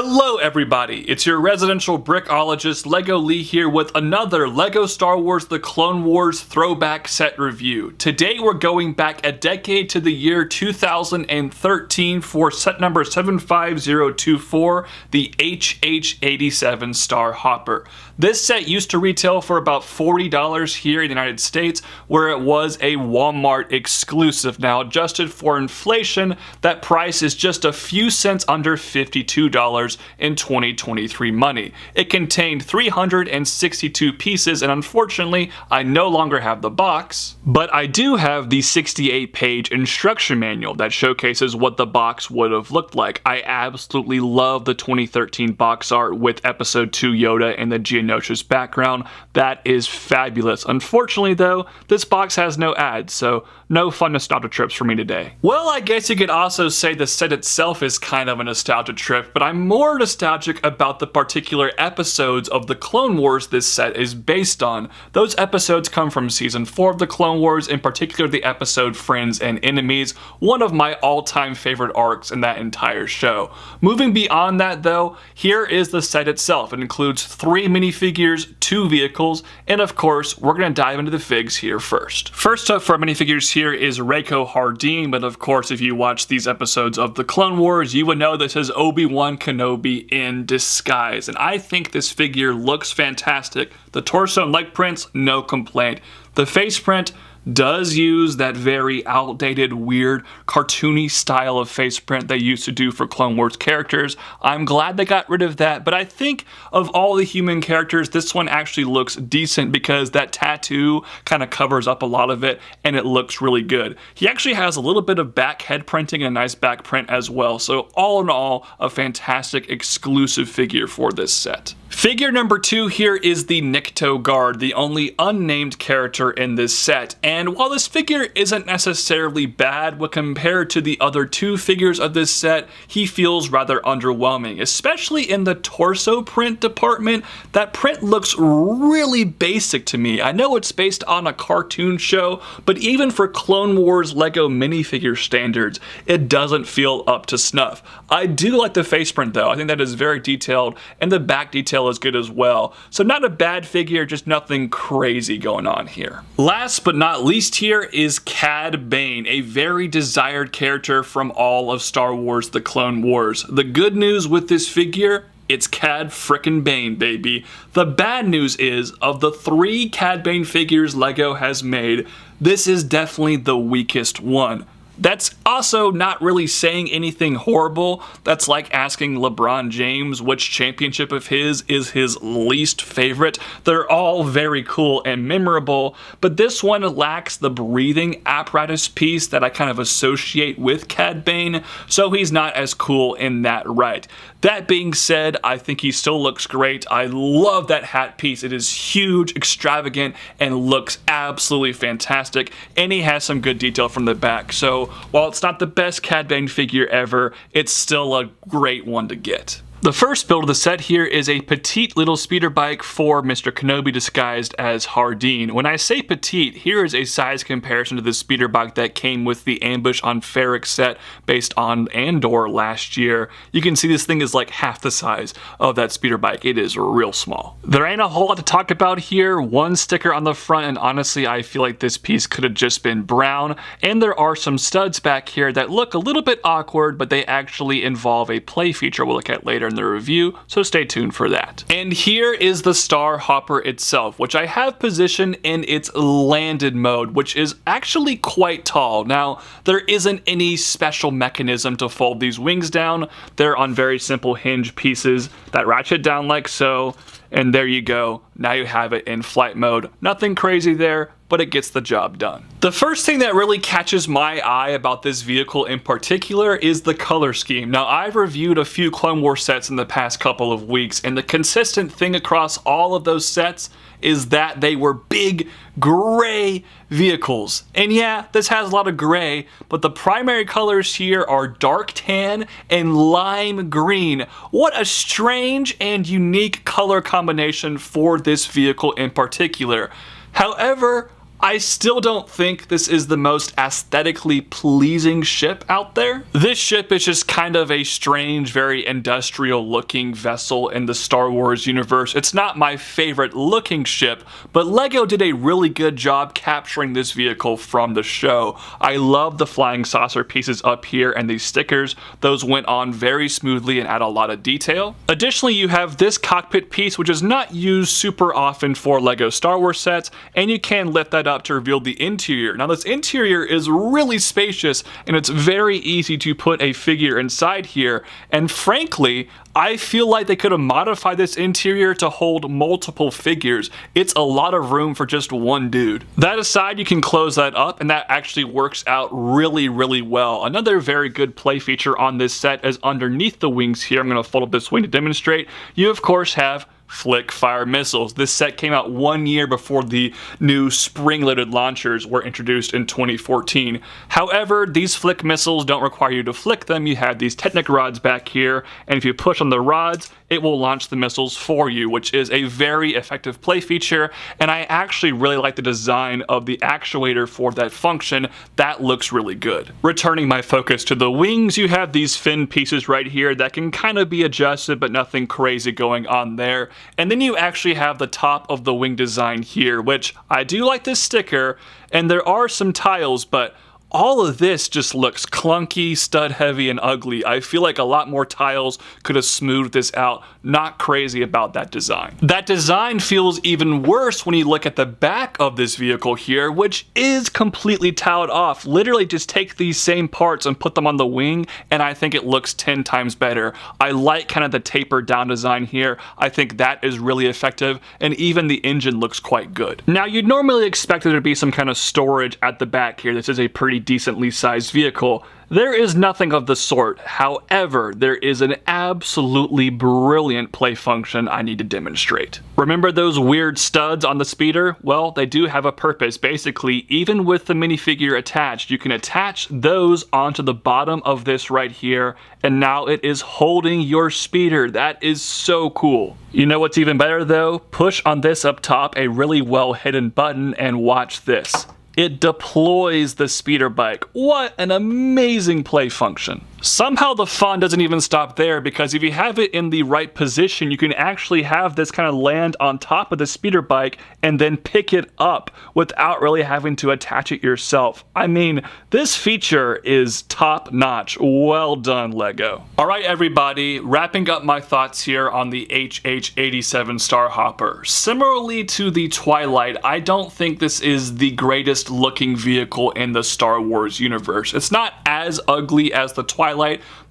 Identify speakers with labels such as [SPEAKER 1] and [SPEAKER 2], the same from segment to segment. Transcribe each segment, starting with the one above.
[SPEAKER 1] Hello everybody, it's your residential brickologist LEGO Lee here with another LEGO Star Wars The Clone Wars throwback set review. Today we're going back a decade to the year 2013 for set number 75024, the HH-87 Starhopper. This set used to retail for about $40 here in the United States, where it was a Walmart exclusive. Now adjusted for inflation, that price is just a few cents under $52 in 2023 money. It contained 362 pieces, and unfortunately I no longer have the box, but I do have the 68-page instruction manual that showcases what the box would have looked like. I absolutely love the 2013 box art with Episode 2 Yoda and the Geonosis background. That is fabulous. Unfortunately though, this box has no ads, so no fun nostalgia trips for me today. Well, I guess you could also say the set itself is kind of a nostalgia trip, but I'm more nostalgic about the particular episodes of the Clone Wars this set is based on. Those episodes come from Season 4 of the Clone Wars, in particular the episode Friends and Enemies, one of my all-time favorite arcs in that entire show. Moving beyond that though, here is the set itself. It includes 3 minifigures, 2 vehicles, and of course, we're going to dive into the figs here first. First up for our minifigures here is Reiko Hardeen, but of course if you watch these episodes of the Clone Wars, you would know this is Obi-Wan Kenobi in disguise, and I think this figure looks fantastic. The torso and leg prints, no complaint. The face print does use that very outdated, weird, cartoony style of face print they used to do for Clone Wars characters. I'm glad they got rid of that, but I think of all the human characters, this one actually looks decent because that tattoo kind of covers up a lot of it and it looks really good. He actually has a little bit of back head printing and a nice back print as well, so all in all, a fantastic exclusive figure for this set. Figure number 2 here is the Nikto Guard, the only unnamed character in this set. And while this figure isn't necessarily bad when compared to the other 2 figures of this set, he feels rather underwhelming, especially in the torso print department. That print looks really basic to me. I know it's based on a cartoon show, but even for Clone Wars LEGO minifigure standards, it doesn't feel up to snuff. I do like the face print though. I think that is very detailed, and the back detail is good as well. So not a bad figure, just nothing crazy going on here. Last but not least here is Cad Bane, a very desired character from all of Star Wars The Clone Wars. The good news with this figure, it's Cad frickin' Bane, baby. The bad news is, of the 3 Cad Bane figures LEGO has made, this is definitely the weakest one. That's also not really saying anything horrible. That's like asking LeBron James which championship of his is his least favorite. They're all very cool and memorable, but this one lacks the breathing apparatus piece that I kind of associate with Cad Bane, so he's not as cool in that right. That being said, I think he still looks great. I love that hat piece. It is huge, extravagant, and looks absolutely fantastic, and he has some good detail from the back, so while it's not the best Cad Bane figure ever, it's still a great one to get. The first build of the set here is a petite little speeder bike for Mr. Kenobi disguised as Hardeen. When I say petite, here is a size comparison to the speeder bike that came with the Ambush on Ferric set based on Andor last year. You can see this thing is like half the size of that speeder bike. It is real small. There ain't a whole lot to talk about here. One sticker on the front, and honestly I feel like this piece could have just been brown. And there are some studs back here that look a little bit awkward, but they actually involve a play feature we'll look at later in the review, so stay tuned for that. And here is the Starhopper itself, which I have positioned in its landed mode, which is actually quite tall. Now, there isn't any special mechanism to fold these wings down. They're on very simple hinge pieces that ratchet down like so, and there you go. Now you have it in flight mode. Nothing crazy there, but it gets the job done. The first thing that really catches my eye about this vehicle in particular is the color scheme. Now, I've reviewed a few Clone Wars sets in the past couple of weeks, and the consistent thing across all of those sets is that they were big gray vehicles. And yeah, this has a lot of gray, but the primary colors here are dark tan and lime green. What a strange and unique color combination for this vehicle in particular. However, I still don't think this is the most aesthetically pleasing ship out there. This ship is just kind of a strange, very industrial looking vessel in the Star Wars universe. It's not my favorite looking ship, but LEGO did a really good job capturing this vehicle from the show. I love the flying saucer pieces up here and these stickers. Those went on very smoothly and add a lot of detail. Additionally, you have this cockpit piece, which is not used super often for LEGO Star Wars sets, and you can lift that up to reveal the interior. Now this interior is really spacious and it's very easy to put a figure inside here, and frankly I feel like they could have modified this interior to hold multiple figures. It's a lot of room for just one dude. That aside, you can close that up and that actually works out really well. Another very good play feature on this set is underneath the wings here. I'm going to fold up this wing to demonstrate. You of course have flick fire missiles. This set came out 1 year before the new spring-loaded launchers were introduced in 2014. However, these flick missiles don't require you to flick them. You have these Technic rods back here, and if you push on the rods, it will launch the missiles for you, which is a very effective play feature, and I actually really like the design of the actuator for that function. That looks really good. Returning my focus to the wings, you have these fin pieces right here that can kind of be adjusted, but nothing crazy going on there. And then you actually have the top of the wing design here, which I do like this sticker, and there are some tiles, but all of this just looks clunky, stud heavy, and ugly. I feel like a lot more tiles could have smoothed this out. Not crazy about that design. That design feels even worse when you look at the back of this vehicle here, which is completely tiled off. Literally just take these same parts and put them on the wing, and I think it looks 10 times better. I like kind of the tapered down design here. I think that is really effective, and even the engine looks quite good. Now, you'd normally expect there to be some kind of storage at the back here. This is a pretty decently sized vehicle. There is nothing of the sort. However, there is an absolutely brilliant play function I need to demonstrate. Remember those weird studs on the speeder? Well, they do have a purpose. Basically, even with the minifigure attached, you can attach those onto the bottom of this right here, and now it is holding your speeder. That is so cool. You know what's even better though? Push on this up top, a really well hidden button, and watch this. It deploys the speeder bike. What an amazing play function. Somehow the fun doesn't even stop there, because if you have it in the right position, you can actually have this kind of land on top of the speeder bike and then pick it up without really having to attach it yourself. I mean, this feature is top notch. Well done, LEGO. All right, everybody, wrapping up my thoughts here on the HH-87 Starhopper. Similarly to the Twilight, I don't think this is the greatest looking vehicle in the Star Wars universe. It's not as ugly as the Twilight,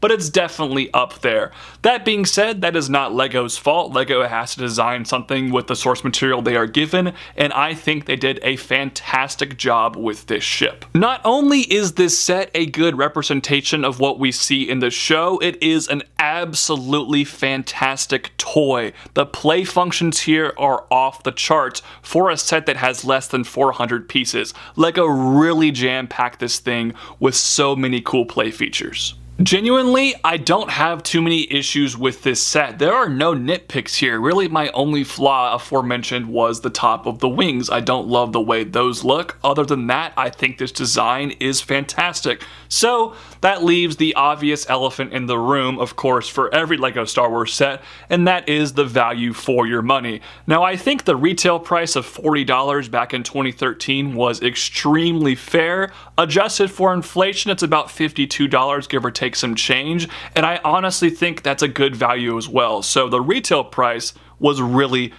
[SPEAKER 1] but it's definitely up there. That being said, that is not LEGO's fault. LEGO has to design something with the source material they are given, and I think they did a fantastic job with this ship. Not only is this set a good representation of what we see in the show, it is an absolutely fantastic toy. The play functions here are off the charts for a set that has less than 400 pieces. LEGO really jam-packed this thing with so many cool play features. Genuinely, I don't have too many issues with this set. There are no nitpicks here. Really, my only flaw aforementioned was the top of the wings. I don't love the way those look. Other than that, I think this design is fantastic. So that leaves the obvious elephant in the room, of course, for every LEGO Star Wars set, and that is the value for your money. Now, I think the retail price of $40 back in 2013 was extremely fair. Adjusted for inflation, it's about $52, give or take some change, and I honestly think that's a good value as well. So the retail price was really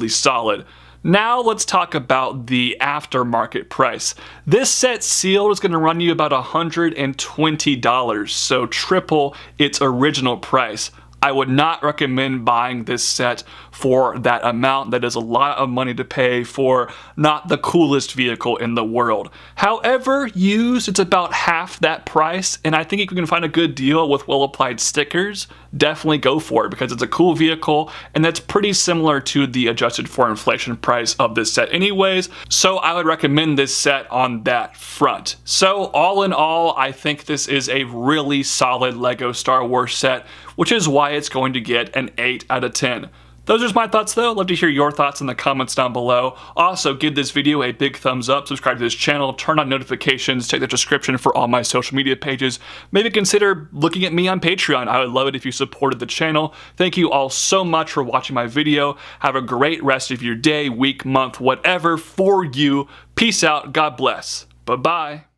[SPEAKER 1] solid. Now let's talk about the aftermarket price. This set sealed is going to run you about $120, so triple its original price. I would not recommend buying this set for that amount. That is a lot of money to pay for not the coolest vehicle in the world. However, used, it's about half that price, and I think if you can find a good deal with well-applied stickers, definitely go for it, because it's a cool vehicle, and that's pretty similar to the adjusted for inflation price of this set anyways, so I would recommend this set on that front. So all in all, I think this is a really solid LEGO Star Wars set, which is why it's going to get an 8 out of 10. Those are just my thoughts though. I'd love to hear your thoughts in the comments down below. Also, give this video a big thumbs up, subscribe to this channel, turn on notifications, check the description for all my social media pages. Maybe consider looking at me on Patreon. I would love it if you supported the channel. Thank you all so much for watching my video. Have a great rest of your day, week, month, whatever for you. Peace out. God bless. Bye-bye.